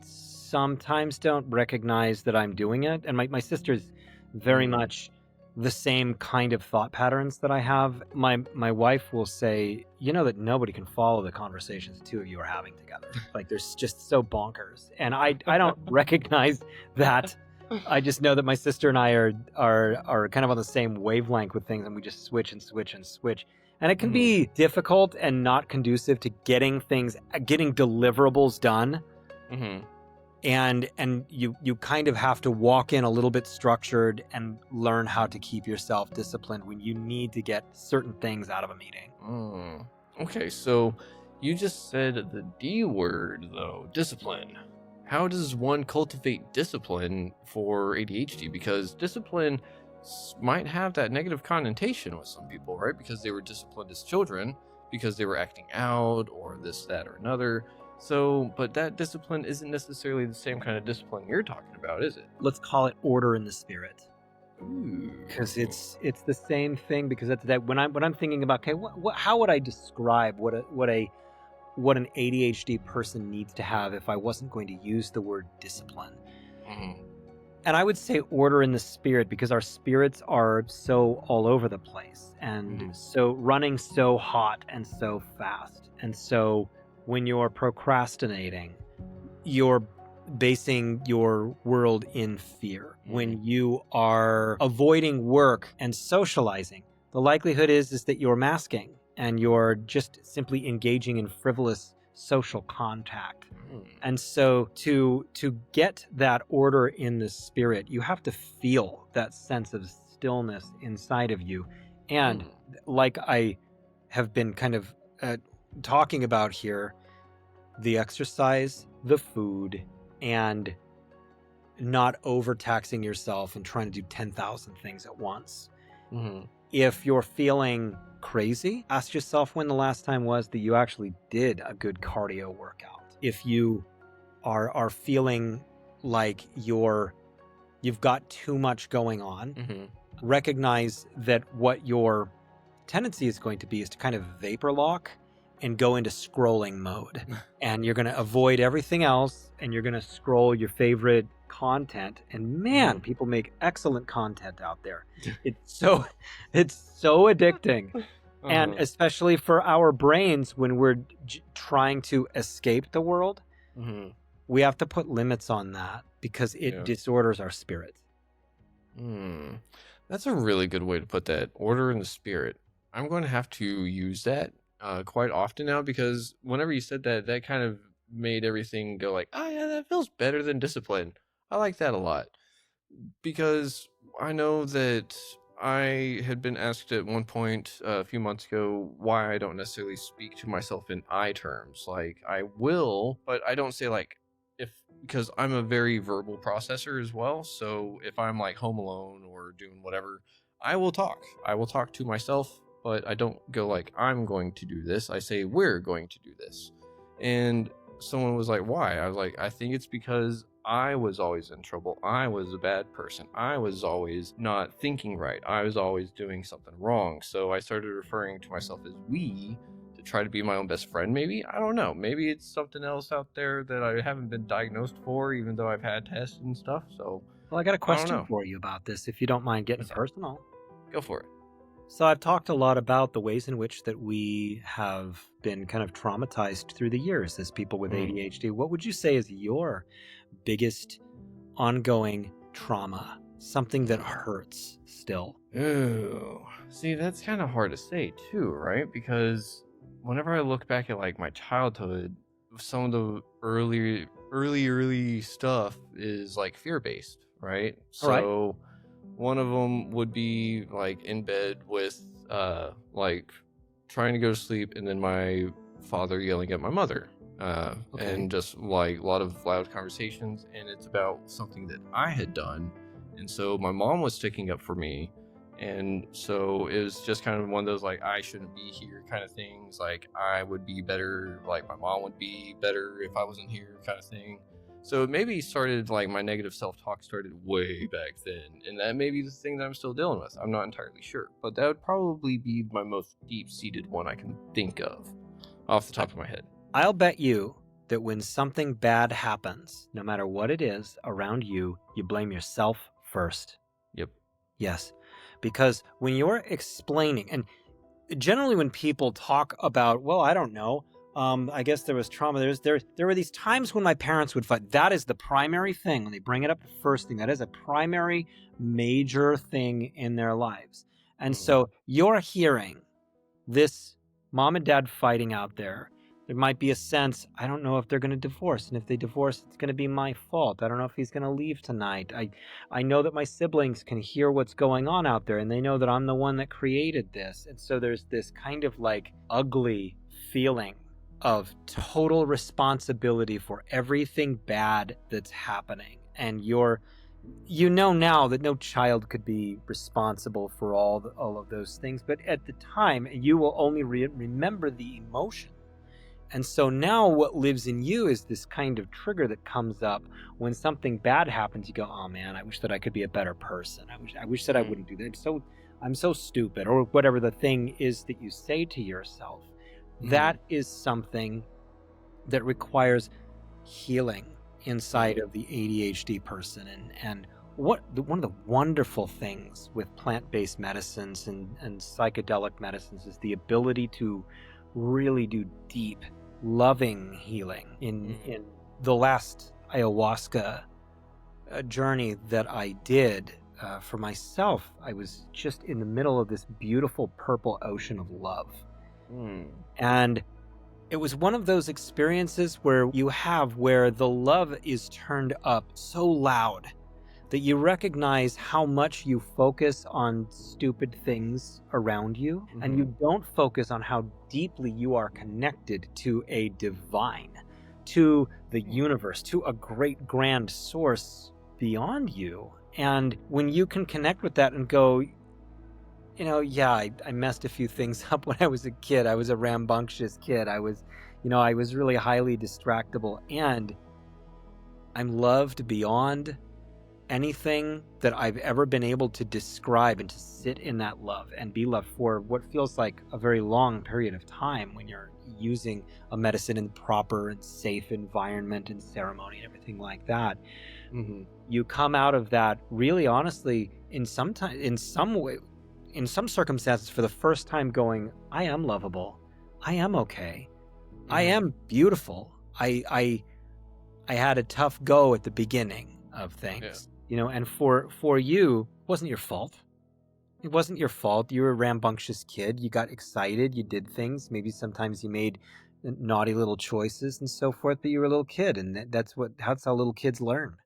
sometimes don't recognize that I'm doing it. And my sister's very much the same kind of thought patterns that I have. My wife will say, you know that nobody can follow the conversations the two of you are having together. Like, they're just so bonkers. And I don't recognize that. I just know that my sister and I are kind of on the same wavelength with things, and we just switch and switch and switch. And it can be difficult and not conducive to getting deliverables done. And you kind of have to walk in a little bit structured and learn how to keep yourself disciplined when you need to get certain things out of a meeting. Okay, so you just said the D word, though, discipline. How does one cultivate discipline for ADHD? Because discipline might have that negative connotation with some people, right? Because they were disciplined as children, because they were acting out, or this, that, or another. So, but that discipline isn't necessarily the same kind of discipline you're talking about, is it? Let's call it order in the spirit. Because it's the same thing. Because that's that when I'm thinking about, okay, how would I describe what an ADHD person needs to have if I wasn't going to use the word discipline? And I would say order in the spirit, because our spirits are so all over the place, and so running so hot and so fast. And so when you're procrastinating, you're basing your world in fear. When you are avoiding work and socializing, the likelihood is that you're masking and you're just simply engaging in frivolous social contact. And so to get that order in the spirit, you have to feel that sense of stillness inside of you. And like I have been kind of talking about here, the exercise, the food, and not overtaxing yourself and trying to do 10,000 things at once. If you're feeling crazy, ask yourself when the last time was that you actually did a good cardio workout. If you are feeling like you've got too much going on, recognize that what your tendency is going to be is to kind of vapor lock and go into scrolling mode. And you're going to avoid everything else, and you're going to scroll your favorite content. And man, people make excellent content out there. It's so addicting. And especially for our brains, when we're trying to escape the world, we have to put limits on that because it disorders our spirit. That's a really good way to put that. Order in the spirit. I'm going to have to use that quite often now, because whenever you said that, that kind of made everything go like, oh yeah, that feels better than discipline. I like that a lot, because I know that I had been asked at one point a few months ago why I don't necessarily speak to myself in I terms. Like, I will, but I don't say like, because I'm a very verbal processor as well. So if I'm like home alone or doing whatever, I will talk to myself, but I don't go like, I'm going to do this. I say, we're going to do this. And someone was like, why? I was like, I think it's because I was always in trouble. I was a bad person. I was always not thinking right. I was always doing something wrong. So I started referring to myself as we, to try to be my own best friend, maybe. I don't know. Maybe it's something else out there that I haven't been diagnosed for, even though I've had tests and stuff. So, well, I got a question for you about this, if you don't mind getting personal. Go for it. So I've talked a lot about the ways in which that we have been kind of traumatized through the years as people with ADHD. What would you say is your biggest ongoing trauma? Something that hurts still? Ooh, see, that's kind of hard to say too, right? Because whenever I look back at like my childhood, some of the early stuff is like fear-based, right? So one of them would be like in bed with like trying to go to sleep, and then my father yelling at my mother, and just like a lot of loud conversations, and it's about something that I had done, and so my mom was sticking up for me. And so it was just kind of one of those like, I shouldn't be here kind of things. Like, I would be better, like my mom would be better if I wasn't here kind of thing. So it maybe started, like, my negative self-talk started way back then. And that may be the thing that I'm still dealing with. I'm not entirely sure. But that would probably be my most deep-seated one I can think of off the top of my head. I'll bet you that when something bad happens, no matter what it is around you, you blame yourself first. Yep. Yes. Because when you're explaining, and generally when people talk about, well, I don't know, I guess there was trauma. There were these times when my parents would fight. That is the primary thing. When they bring it up, the first thing, that is a primary major thing in their lives. And so you're hearing this mom and dad fighting out there. There might be a sense, I don't know if they're going to divorce. And if they divorce, it's going to be my fault. I don't know if he's going to leave tonight. I know that my siblings can hear what's going on out there, and they know that I'm the one that created this. And so there's this kind of like ugly feeling of total responsibility for everything bad that's happening. And you know now that no child could be responsible for all of those things. But at the time, you will only remember the emotion. And so now what lives in you is this kind of trigger that comes up when something bad happens. You go, oh man, I wish that I could be a better person. I wish that I wouldn't do that. I'm so stupid, or whatever the thing is that you say to yourself. That is something that requires healing inside of the ADHD person. And one of the wonderful things with plant-based medicines and psychedelic medicines is the ability to really do deep, loving healing. In the last ayahuasca journey that I did for myself, I was just in the middle of this beautiful purple ocean of love. And it was one of those experiences where the love is turned up so loud that you recognize how much you focus on stupid things around you, and you don't focus on how deeply you are connected to a divine, to the universe, to a great grand source beyond you. And when you can connect with that and go, I messed a few things up when I was a kid. I was a rambunctious kid. I was really highly distractible, and I'm loved beyond anything that I've ever been able to describe, and to sit in that love and be loved for what feels like a very long period of time when you're using a medicine in proper and safe environment and ceremony and everything like that. You come out of that really honestly in some circumstances for the first time going, I am lovable. I am okay. I am beautiful. I had a tough go at the beginning of things, and for you, it wasn't your fault. It wasn't your fault. You were a rambunctious kid. You got excited. You did things. Maybe sometimes you made naughty little choices and so forth, but you were a little kid, and that's how little kids learn.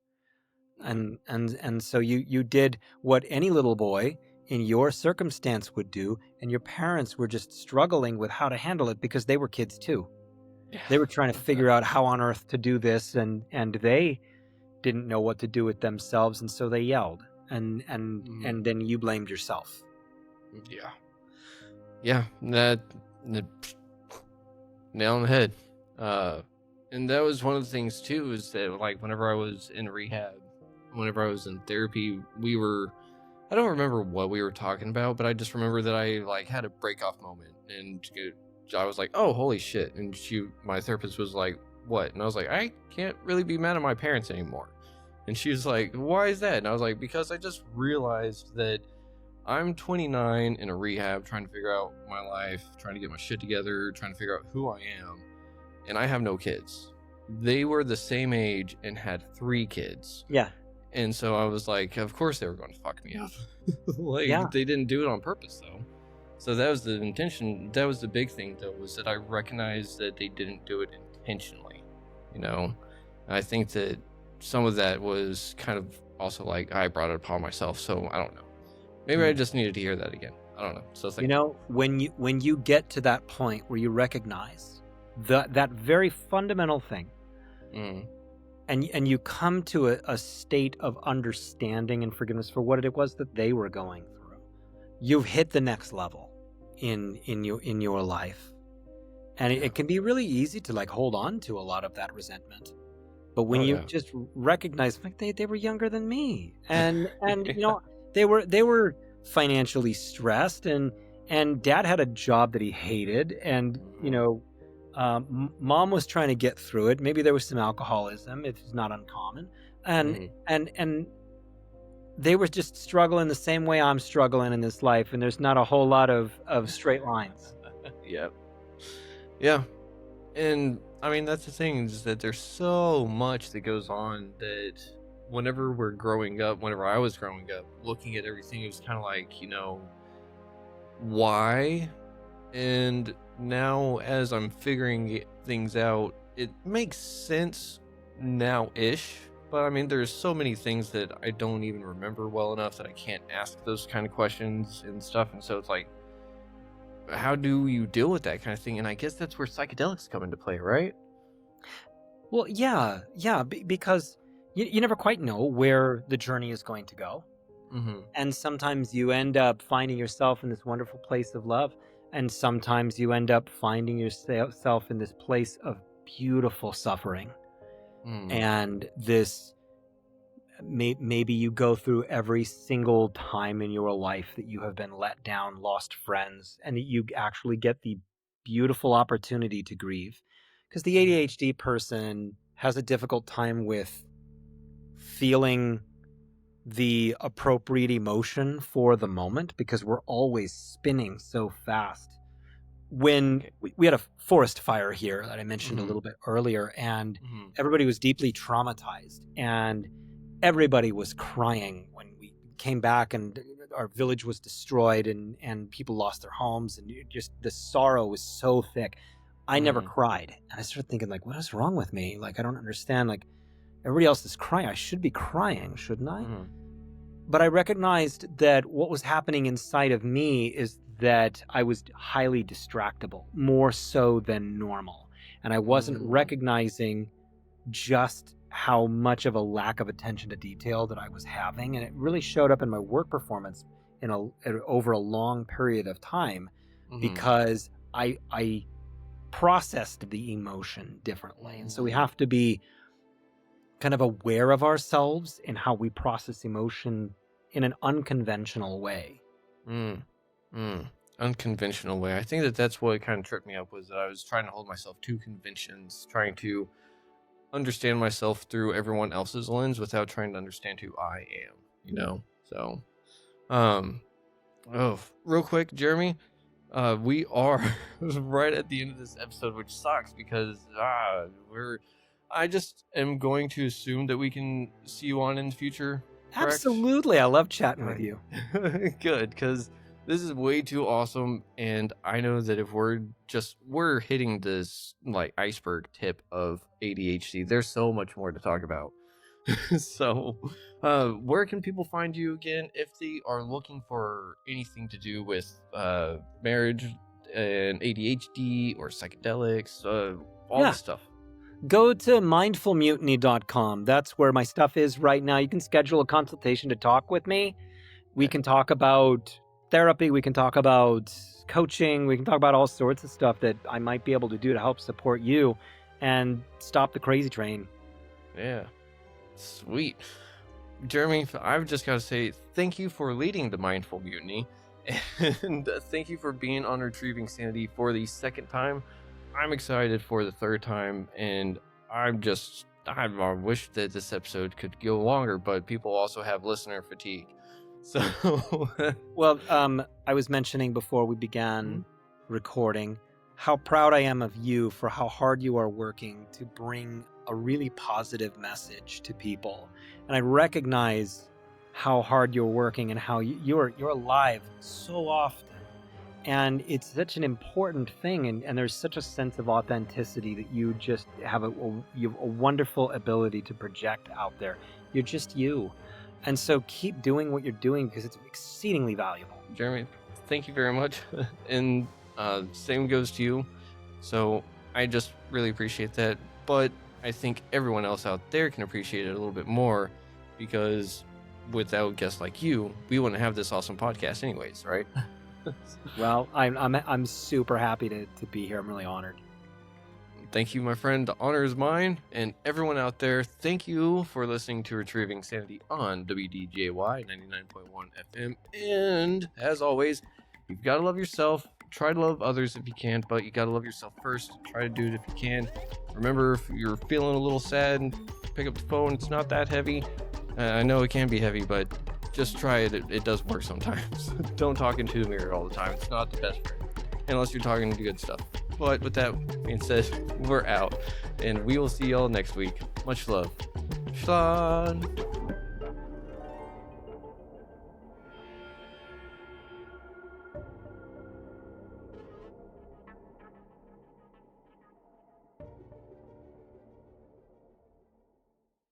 And so you did what any little boy in your circumstance would do, and your parents were just struggling with how to handle it because they were kids too. They were trying to figure out how on earth to do this, and they didn't know what to do with themselves, and so they yelled, and then you blamed yourself. That nail on the head. And that was one of the things too, is that like whenever I was in rehab, whenever I was in therapy, I don't remember what we were talking about, but I just remember that I like had a break off moment, and I was like, oh, holy shit. And my therapist was like, what? And I was like, I can't really be mad at my parents anymore. And she was like, why is that? And I was like, because I just realized that I'm 29 in a rehab, trying to figure out my life, trying to get my shit together, trying to figure out who I am. And I have no kids. They were the same age and had 3 kids. Yeah. And so I was like, of course they were going to fuck me up. They didn't do it on purpose, though. So that was the intention. That was the big thing, though, was that I recognized that they didn't do it intentionally. I think that some of that was kind of also like I brought it upon myself. So I don't know. Maybe I just needed to hear that again. I don't know. So it's like, when you get to that point where you recognize that very fundamental thing, and you come to a state of understanding and forgiveness for what it was that they were going through, you've hit the next level in your life. And it can be really easy to like hold on to a lot of that resentment. But when you just recognize, like, they were younger than me, and they were financially stressed, and dad had a job that he hated, and mom was trying to get through it. Maybe there was some alcoholism. It's not uncommon, and they were just struggling the same way I'm struggling in this life, and there's not a whole lot of straight lines. Yeah. And I mean, that's the thing, is that there's so much that goes on that whenever I was growing up, looking at everything, it was kind of like, why? And now as I'm figuring things out, it makes sense now-ish. But I mean, there's so many things that I don't even remember well enough that I can't ask those kind of questions and stuff. And so it's like, how do you deal with that kind of thing? And I guess that's where psychedelics come into play, right? Well, yeah, because you never quite know where the journey is going to go. And sometimes you end up finding yourself in this wonderful place of love, and sometimes you end up finding yourself in this place of beautiful suffering. And this, maybe you go through every single time in your life that you have been let down, lost friends, and that you actually get the beautiful opportunity to grieve. Because the ADHD person has a difficult time with feeling the appropriate emotion for the moment, because we're always spinning so fast. When we had a forest fire here that I mentioned a little bit earlier, and everybody was deeply traumatized, and everybody was crying when we came back, and our village was destroyed and people lost their homes, and just the sorrow was so thick. I never cried. And I started thinking, like, what is wrong with me? Like, I don't understand. Like, everybody else is crying. I should be crying, shouldn't I? But I recognized that what was happening inside of me is that I was highly distractible, more so than normal. And I wasn't recognizing just how much of a lack of attention to detail that I was having. And it really showed up in my work performance over a long period of time, because I processed the emotion differently. And so we have to be kind of aware of ourselves and how we process emotion in an unconventional way. Unconventional way. I think that's what kind of tripped me up, was that I was trying to hold myself to conventions, trying to understand myself through everyone else's lens without trying to understand who I am, So, real quick, Jeremy, we are right at the end of this episode, which sucks because I just am going to assume that we can see you on in the future. Correct? Absolutely. I love chatting with you. Good, because this is way too awesome, and I know that if we're hitting this like iceberg tip of ADHD, there's so much more to talk about. So, where can people find you again if they are looking for anything to do with marriage and ADHD or psychedelics, all this stuff? Go to mindfulmutiny.com. That's where my stuff is right now. You can schedule a consultation to talk with me. We can talk about therapy. We can talk about coaching. We can talk about all sorts of stuff that I might be able to do to help support you and stop the crazy train. Yeah. Sweet. Jeremy, I've just got to say thank you for leading the Mindful Mutiny, and thank you for being on Retrieving Sanity for the second time. I'm excited for the third time, and I wish that this episode could go longer, but people also have listener fatigue. So, well, I was mentioning before we began recording how proud I am of you for how hard you are working to bring a really positive message to people. And I recognize how hard you're working and how you're alive so often. And it's such an important thing, and there's such a sense of authenticity that you just have you have a wonderful ability to project out there. You're just you. And so keep doing what you're doing, because it's exceedingly valuable. Jeremy, thank you very much. And same goes to you. So I just really appreciate that. But I think everyone else out there can appreciate it a little bit more, because without guests like you, we wouldn't have this awesome podcast anyways, right? Well, I'm super happy to be here. I'm really honored. Thank you, my friend. The honor is mine. And everyone out there, thank you for listening to Retrieving Sanity on WDJY 99.1 FM. And as always, you've got to love yourself. Try to love others if you can, but you got to love yourself first. Try to do it if you can. Remember, if you're feeling a little sad, pick up the phone. It's not that heavy. I know it can be heavy, but just try it. It does work sometimes. Don't talk into the mirror all the time. It's not the best friend, unless you're talking good stuff. But with that being said, we're out, and we will see y'all next week. Much love. Shalom.